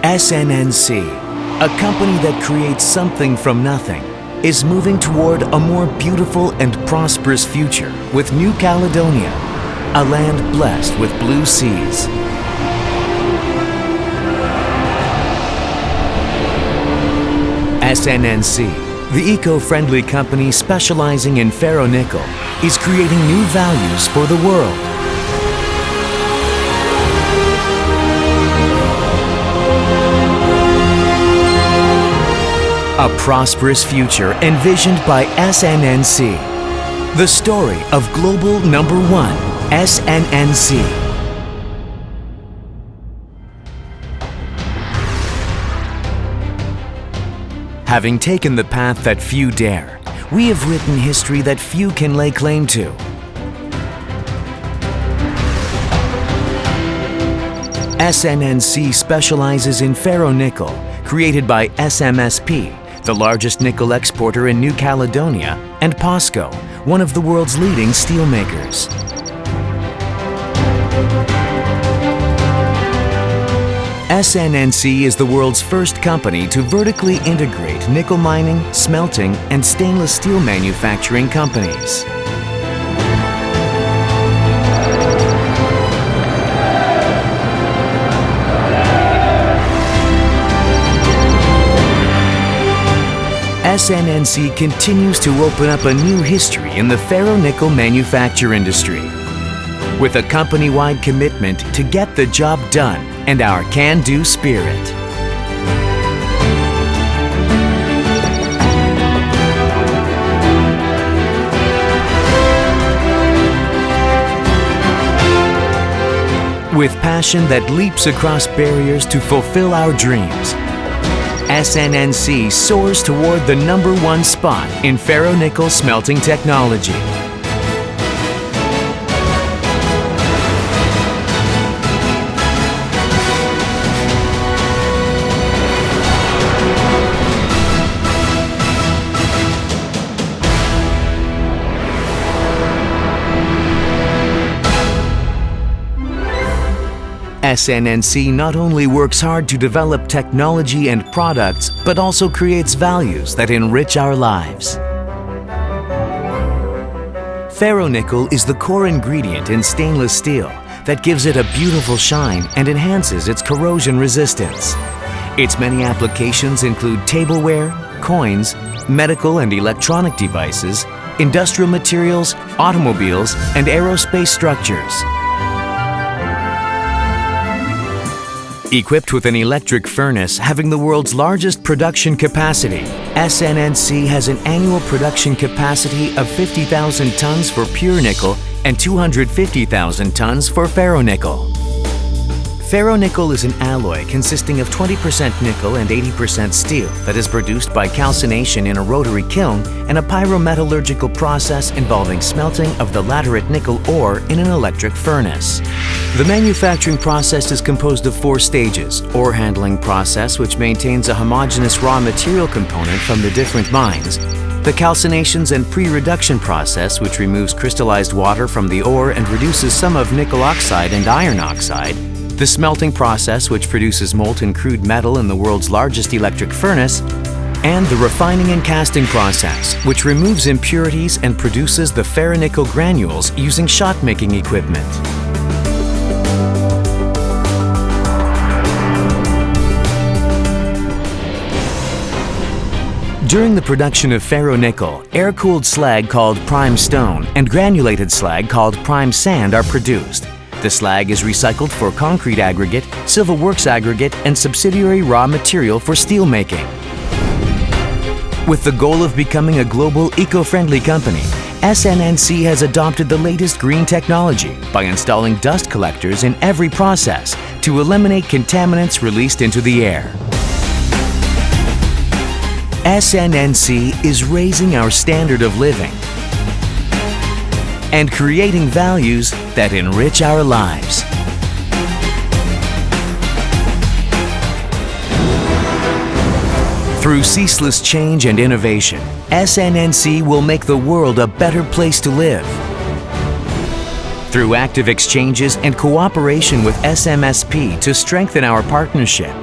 SNNC, a company that creates something from nothing, is moving toward a more beautiful and prosperous future with New Caledonia, a land blessed with blue seas. SNNC, the eco-friendly company specializing in ferronickel, is creating new values for the world. A prosperous future envisioned by SNNC. The story of global #1, SNNC. Having taken the path that few dare, we have written history that few can lay claim to. SNNC specializes in ferronickel, created by SMSP, the largest nickel exporter in New Caledonia, and POSCO, one of the world's leading steelmakers. SNNC is the world's first company to vertically integrate nickel mining, smelting, and stainless steel manufacturing companies. SNNC continues to open up a new history in the ferronickel manufacture industry. With a company-wide commitment to get the job done and our can-do spirit. With passion that leaps across barriers to fulfill our dreams, SNNC soars toward the #1 spot in ferronickel smelting technology. SNNC not only works hard to develop technology and products, but also creates values that enrich our lives. Ferronickel is the core ingredient in stainless steel that gives it a beautiful shine and enhances its corrosion resistance. Its many applications include tableware, coins, medical and electronic devices, industrial materials, automobiles, and aerospace structures. Equipped with an electric furnace having the world's largest production capacity, SNNC has an annual production capacity of 50,000 tons for pure nickel and 250,000 tons for ferronickel. Ferronickel is an alloy consisting of 20% nickel and 80% steel that is produced by calcination in a rotary kiln and a pyrometallurgical process involving smelting of the laterite nickel ore in an electric furnace. The manufacturing process is composed of 4 stages: ore handling process, which maintains a homogeneous raw material component from the different mines; the calcinations and pre-reduction process, which removes crystallized water from the ore and reduces some of nickel oxide and iron oxide; the smelting process, which produces molten crude metal in the world's largest electric furnace; and the refining and casting process, which removes impurities and produces the ferronickel granules using shot-making equipment. During the production of ferronickel, air-cooled slag called prime stone and granulated slag called prime sand are produced. The slag is recycled for concrete aggregate, civil works aggregate, and subsidiary raw material for steel making. With the goal of becoming a global eco-friendly company, SNNC has adopted the latest green technology by installing dust collectors in every process to eliminate contaminants released into the air. SNNC is raising our standard of living and creating values that enrich our lives. Through ceaseless change and innovation, SNNC will make the world a better place to live. Through active exchanges and cooperation with SMSP to strengthen our partnership,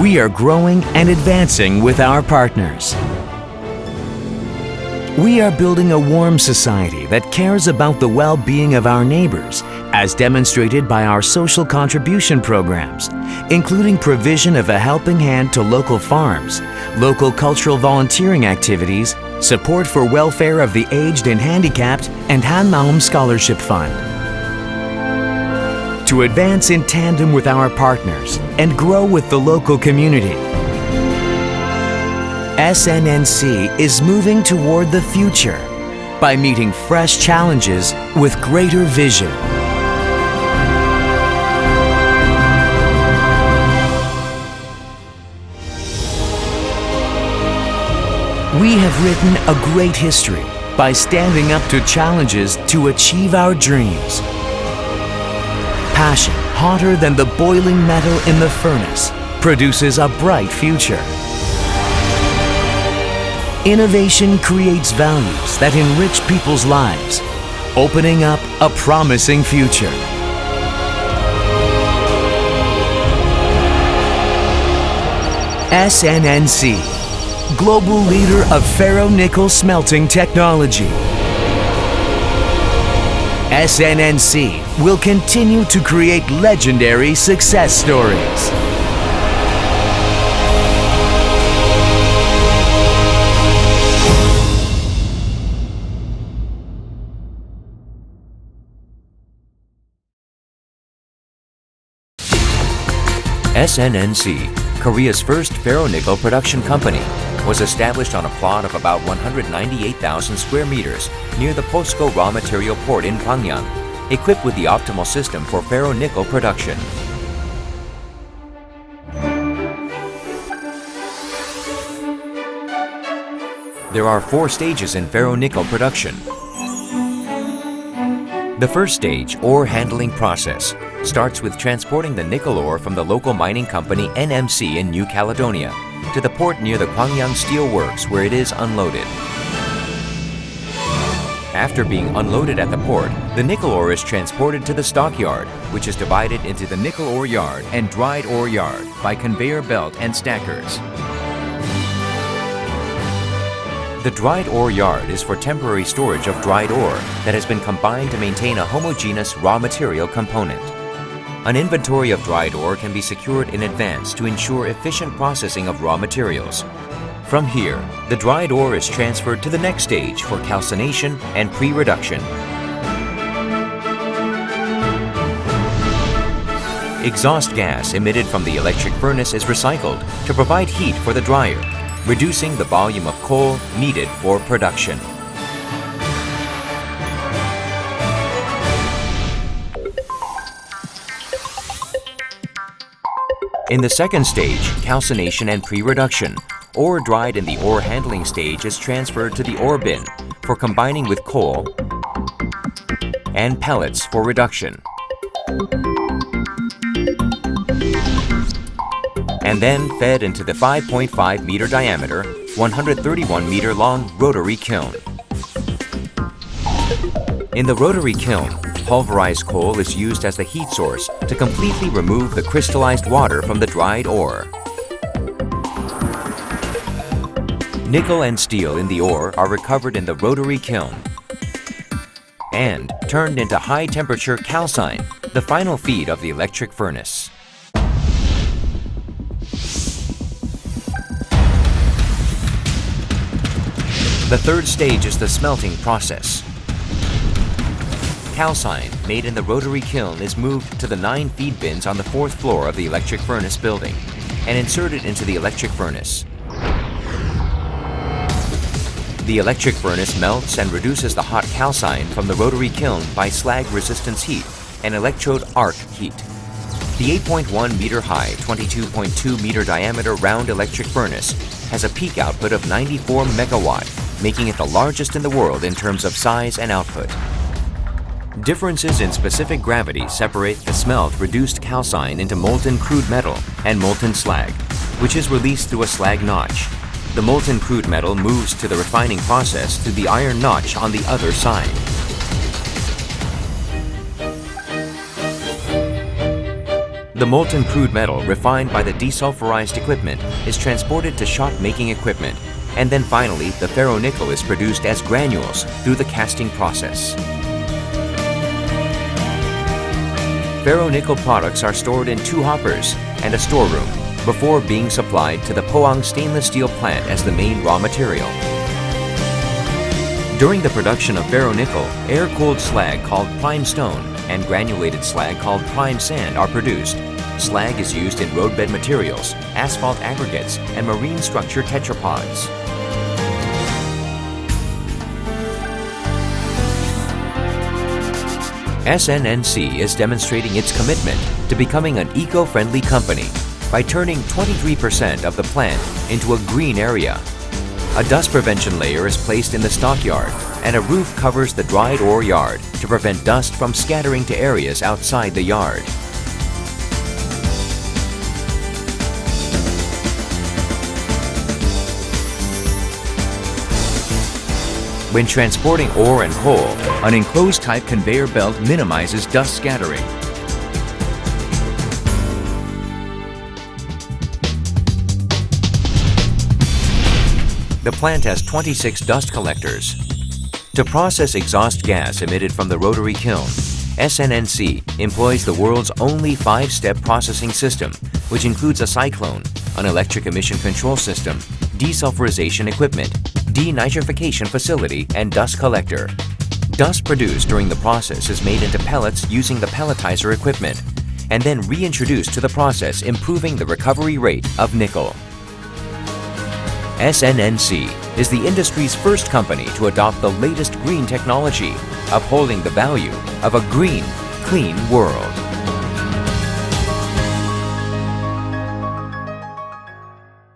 We are growing and advancing with our partners. We are building a warm society that cares about the well-being of our neighbors, as demonstrated by our social contribution programs, including provision of a helping hand to local farms, local cultural volunteering activities, support for welfare of the aged and handicapped, and Hanmaum Scholarship Fund. To advance in tandem with our partners and grow with the local community, SNNC is moving toward the future by meeting fresh challenges with greater vision. We have written a great history by standing up to challenges to achieve our dreams. Passion, hotter than the boiling metal in the furnace, produces a bright future. Innovation creates values that enrich people's lives, opening up a promising future. SNNC, global leader of ferronickel smelting technology. SNNC will continue to create legendary success stories. SNNC, Korea's first ferronickel production company, was established on a plot of about 198,000 square meters near the POSCO raw material port in Gwangyang, equipped with the optimal system for ferronickel production. There are 4 stages in ferronickel production. The first stage, ore handling process, starts with transporting the nickel ore from the local mining company NMC in New Caledonia to the port near the Gwangyang Steel Works, where it is unloaded. After being unloaded at the port, the nickel ore is transported to the stockyard, which is divided into the nickel ore yard and dried ore yard by conveyor belt and stackers. The dried ore yard is for temporary storage of dried ore that has been combined to maintain a homogeneous raw material component. An inventory of dried ore can be secured in advance to ensure efficient processing of raw materials. From here, the dried ore is transferred to the next stage for calcination and pre-reduction. Exhaust gas emitted from the electric furnace is recycled to provide heat for the dryer, reducing the volume of coal needed for production. In the second stage, calcination and pre-reduction, ore dried in the ore handling stage is transferred to the ore bin for combining with coal and pellets for reduction. And then fed into the 5.5 meter diameter, 131 meter long rotary kiln. In the rotary kiln, pulverized coal is used as the heat source to completely remove the crystallized water from the dried ore. Nickel and steel in the ore are recovered in the rotary kiln and turned into high-temperature calcine, the final feed of the electric furnace. The third stage is the smelting process. Calcine made in the rotary kiln is moved to the 9 feed bins on the 4th floor of the electric furnace building and inserted into the electric furnace. The electric furnace melts and reduces the hot calcine from the rotary kiln by slag resistance heat and electrode arc heat. The 8.1 meter high, 22.2 meter diameter round electric furnace has a peak output of 94 megawatt, making it the largest in the world in terms of size and output. Differences in specific gravity separate the smelt reduced calcine into molten crude metal and molten slag, which is released through a slag notch. The molten crude metal moves to the refining process through the iron notch on the other side. The molten crude metal refined by the desulfurized equipment is transported to shot-making equipment, and then finally the ferronickel is produced as granules through the casting process. Ferronickel products are stored in 2 hoppers and a storeroom before being supplied to the Pohang stainless steel plant as the main raw material. During the production of ferronickel, air-cooled slag called prime stone and granulated slag called prime sand are produced. Slag is used in roadbed materials, asphalt aggregates, and marine structure tetrapods. SNNC is demonstrating its commitment to becoming an eco-friendly company by turning 23% of the plant into a green area. A dust prevention layer is placed in the stockyard, and a roof covers the dried ore yard to prevent dust from scattering to areas outside the yard. When transporting ore and coal, an enclosed-type conveyor belt minimizes dust scattering. The plant has 26 dust collectors. To process exhaust gas emitted from the rotary kiln, SNNC employs the world's only 5-step processing system, which includes a cyclone, an electric emission control system, desulfurization equipment, denitrification facility, and dust collector. Dust produced during the process is made into pellets using the pelletizer equipment, and then reintroduced to the process, improving the recovery rate of nickel. SNNC is the industry's first company to adopt the latest green technology, upholding the value of a green, clean world.